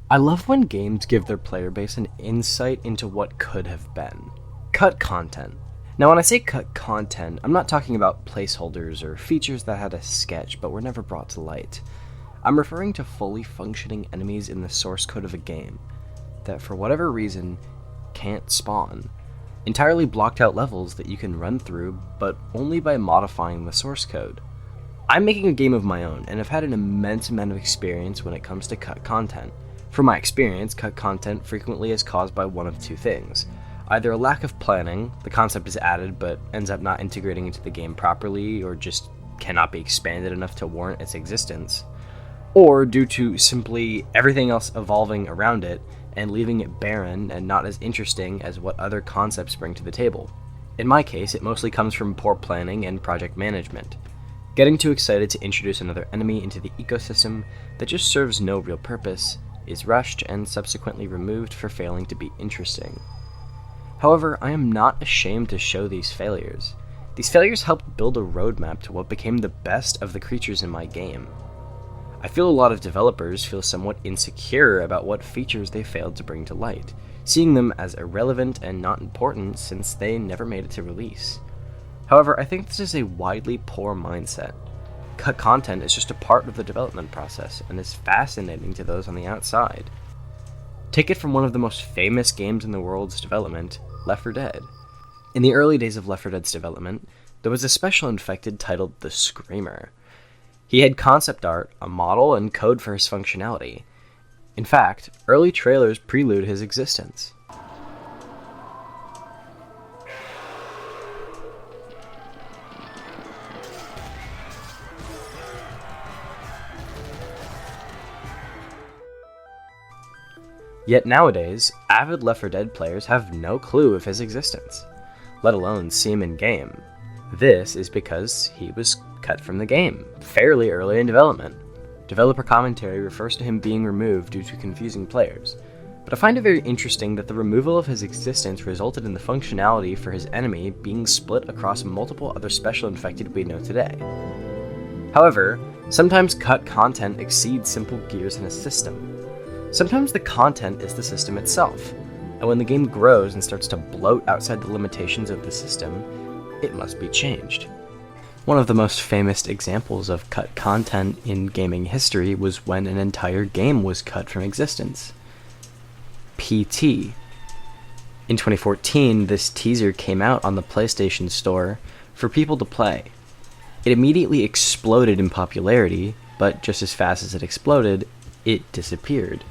I love when games give their player base an insight into what could have been. Cut content. Now when I say cut content, I'm not talking about placeholders or features that had a sketch but were never brought to light. I'm referring to fully functioning enemies in the source code of a game that for whatever reason can't spawn. Entirely blocked out levels that you can run through, but only by modifying the source code. I'm making a game of my own and have had an immense amount of experience when it comes to cut content. From my experience, cut content frequently is caused by one of two things. Either a lack of planning, the concept is added but ends up not integrating into the game properly or just cannot be expanded enough to warrant its existence, or due to simply everything else evolving around it and leaving it barren and not as interesting as what other concepts bring to the table. In my case, it mostly comes from poor planning and project management. Getting too excited to introduce another enemy into the ecosystem that just serves no real purpose is rushed and subsequently removed for failing to be interesting. However, I am not ashamed to show these failures. These failures helped build a roadmap to what became the best of the creatures in my game. I feel a lot of developers feel somewhat insecure about what features they failed to bring to light, seeing them as irrelevant and not important since they never made it to release. However, I think this is a widely poor mindset. Cut content is just a part of the development process and is fascinating to those on the outside. Take it from one of the most famous games in the world's development, Left 4 Dead. In the early days of Left 4 Dead's development, there was a special infected titled the Screamer. He had concept art, a model, and code for his functionality. In fact, early trailers prelude his existence. Yet nowadays, avid Left 4 Dead players have no clue of his existence, let alone see him in-game. This is because he was cut from the game, fairly early in development. Developer commentary refers to him being removed due to confusing players, but I find it very interesting that the removal of his existence resulted in the functionality for his enemy being split across multiple other special infected we know today. However, sometimes cut content exceeds simple gears in a system. Sometimes the content is the system itself, and when the game grows and starts to bloat outside the limitations of the system, it must be changed. One of the most famous examples of cut content in gaming history was when an entire game was cut from existence. PT. In 2014, this teaser came out on the PlayStation Store for people to play. It immediately exploded in popularity, but just as fast as it exploded, it disappeared.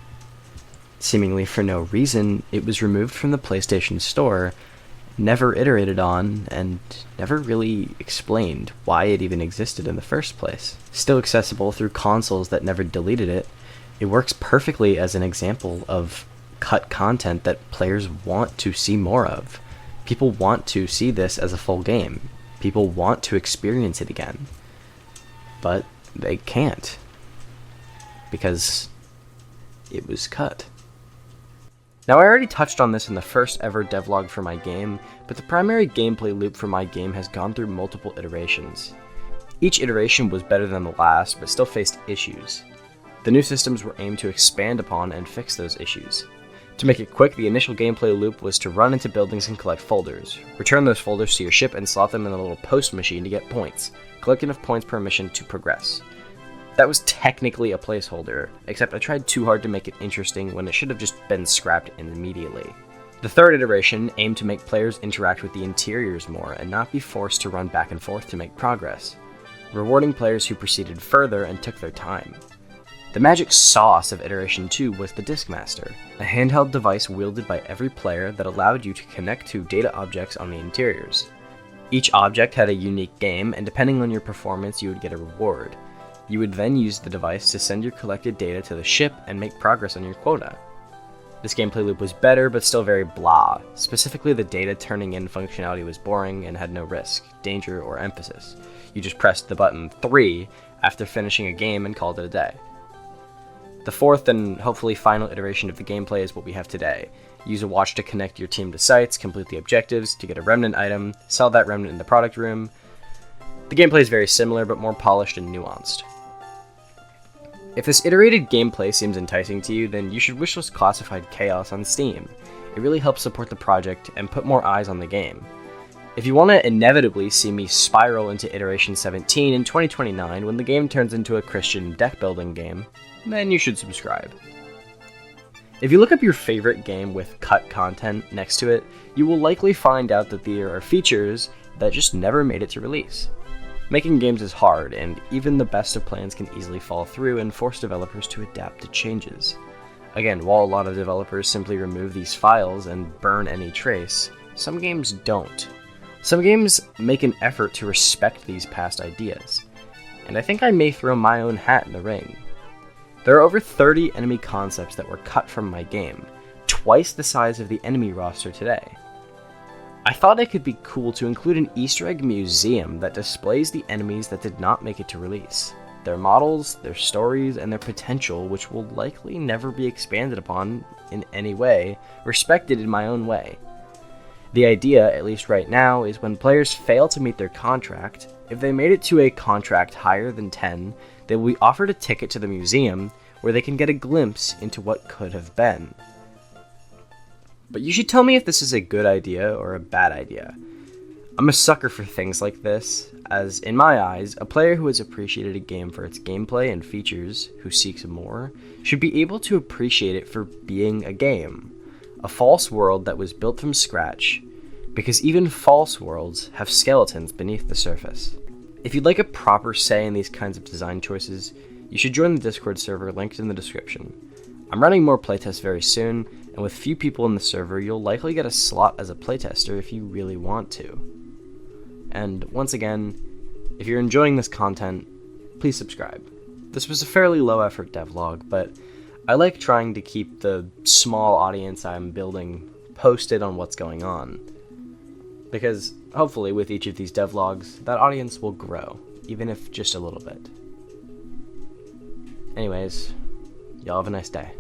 Seemingly for no reason, it was removed from the PlayStation Store, never iterated on, and never really explained why it even existed in the first place. Still accessible through consoles that never deleted it, it works perfectly as an example of cut content that players want to see more of. People want to see this as a full game. People want to experience it again. But they can't. Because it was cut. Now, I already touched on this in the first ever devlog for my game, but the primary gameplay loop for my game has gone through multiple iterations. Each iteration was better than the last, but still faced issues. The new systems were aimed to expand upon and fix those issues. To make it quick, the initial gameplay loop was to run into buildings and collect folders. Return those folders to your ship and slot them in a little post machine to get points. Collect enough points per mission to progress. That was technically a placeholder, except I tried too hard to make it interesting when it should have just been scrapped immediately. The third iteration aimed to make players interact with the interiors more and not be forced to run back and forth to make progress, rewarding players who proceeded further and took their time. The magic sauce of Iteration 2 was the Discmaster, a handheld device wielded by every player that allowed you to connect to data objects on the interiors. Each object had a unique game, and depending on your performance you would get a reward. You would then use the device to send your collected data to the ship and make progress on your quota. This gameplay loop was better, but still very blah. Specifically, the data turning in functionality was boring and had no risk, danger, or emphasis. You just pressed the button 3 after finishing a game and called it a day. The fourth and hopefully final iteration of the gameplay is what we have today. Use a watch to connect your team to sites, complete the objectives, to get a remnant item, sell that remnant in the product room. The gameplay is very similar, but more polished and nuanced. If this iterated gameplay seems enticing to you, then you should wishlist Classified Chaos on Steam. It really helps support the project and put more eyes on the game. If you want to inevitably see me spiral into Iteration 17 in 2029 when the game turns into a Christian deck building game, then you should subscribe. If you look up your favorite game with cut content next to it, you will likely find out that there are features that just never made it to release. Making games is hard, and even the best of plans can easily fall through and force developers to adapt to changes. Again, while a lot of developers simply remove these files and burn any trace, some games don't. Some games make an effort to respect these past ideas, and I think I may throw my own hat in the ring. There are over 30 enemy concepts that were cut from my game, twice the size of the enemy roster today. I thought it could be cool to include an Easter egg museum that displays the enemies that did not make it to release, their models, their stories, and their potential, which will likely never be expanded upon in any way, respected in my own way. The idea, at least right now, is when players fail to meet their contract, if they made it to a contract higher than 10, they will be offered a ticket to the museum where they can get a glimpse into what could have been. But you should tell me if this is a good idea or a bad idea. I'm a sucker for things like this, as in my eyes, a player who has appreciated a game for its gameplay and features, who seeks more, should be able to appreciate it for being a game. A false world that was built from scratch, because even false worlds have skeletons beneath the surface. If you'd like a proper say in these kinds of design choices, you should join the Discord server linked in the description. I'm running more playtests very soon, and with few people in the server, you'll likely get a slot as a playtester if you really want to. And once again, if you're enjoying this content, please subscribe. This was a fairly low-effort devlog, but I like trying to keep the small audience I'm building posted on what's going on. Because hopefully with each of these devlogs, that audience will grow, even if just a little bit. Anyways, y'all have a nice day.